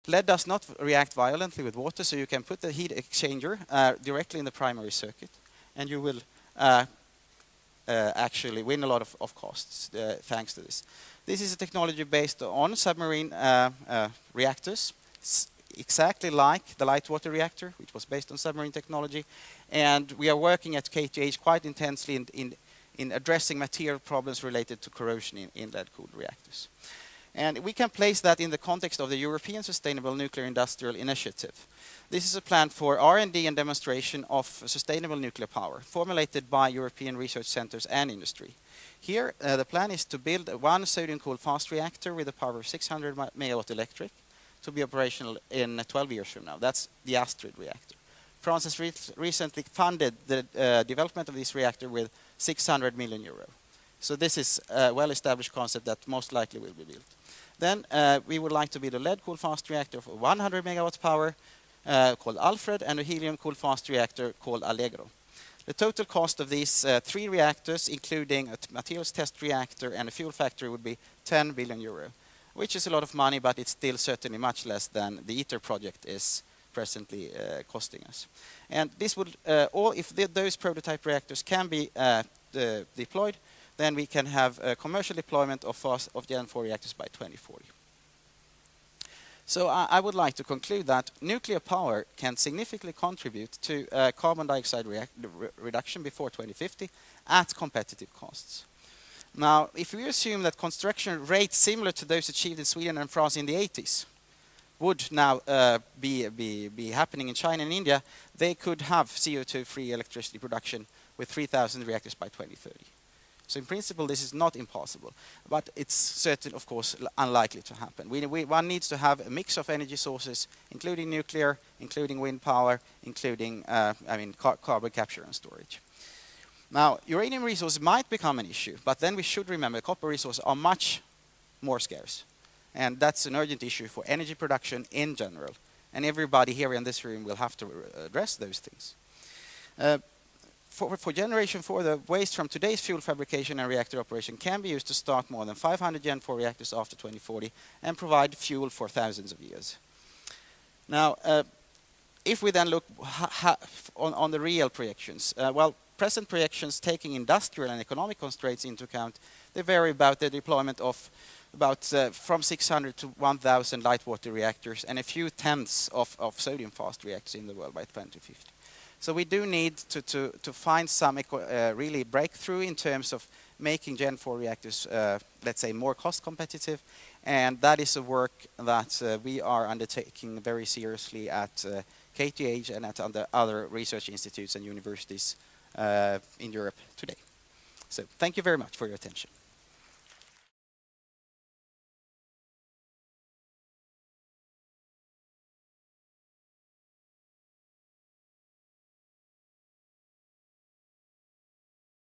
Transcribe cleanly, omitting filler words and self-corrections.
Lead does not react violently with water, so you can put the heat exchanger directly in the primary circuit, and you will actually win a lot of costs thanks to this. This is a technology based on submarine reactors. It's exactly like the light water reactor, which was based on submarine technology. And we are working at KTH quite intensely in addressing material problems related to corrosion in lead-cooled reactors. And we can place that in the context of the European Sustainable Nuclear Industrial Initiative. This is a plan for R&D and demonstration of sustainable nuclear power, formulated by European research centers and industry. Here, the plan is to build one sodium-cooled fast reactor with a power of 600 megawatt electric to be operational in 12 years from now. That's the Astrid reactor. France has recently funded the development of this reactor with 600 million euro. So this is a well-established concept that most likely will be built. Then we would like to build a lead-cooled fast reactor for 100 megawatts power called Alfred, and a helium-cooled fast reactor called Allegro. The total cost of these 3 reactors, including a materials test reactor and a fuel factory, would be 10 billion euro, which is a lot of money, but it's still certainly much less than the ITER project is presently costing us. And this would, if those prototype reactors can be deployed, then we can have a commercial deployment of Gen 4 reactors by 2040. So I would like to conclude that nuclear power can significantly contribute to carbon dioxide reduction before 2050 at competitive costs. Now, if we assume that construction rates similar to those achieved in Sweden and France in the 80s would now be happening in China and India, they could have CO2-free electricity production with 3,000 reactors by 2030. So in principle, this is not impossible, but it's certain, of course, unlikely to happen. One needs to have a mix of energy sources, including nuclear, including wind power, including carbon capture and storage. Now, uranium resources might become an issue, but then we should remember copper resources are much more scarce. And that's an urgent issue for energy production in general. And everybody here in this room will have to address those things. For Generation 4, the waste from today's fuel fabrication and reactor operation can be used to start more than 500 Gen 4 reactors after 2040 and provide fuel for thousands of years. Now, if we then look on the real projections, present projections taking industrial and economic constraints into account, they vary about the deployment of from 600 to 1,000 light water reactors and a few tenths of sodium fast reactors in the world by 2050. So we do need to find some really breakthrough in terms of making Gen 4 reactors, let's say, more cost competitive. And that is a work that we are undertaking very seriously at KTH and at other research institutes and universities in Europe today. So thank you very much for your attention.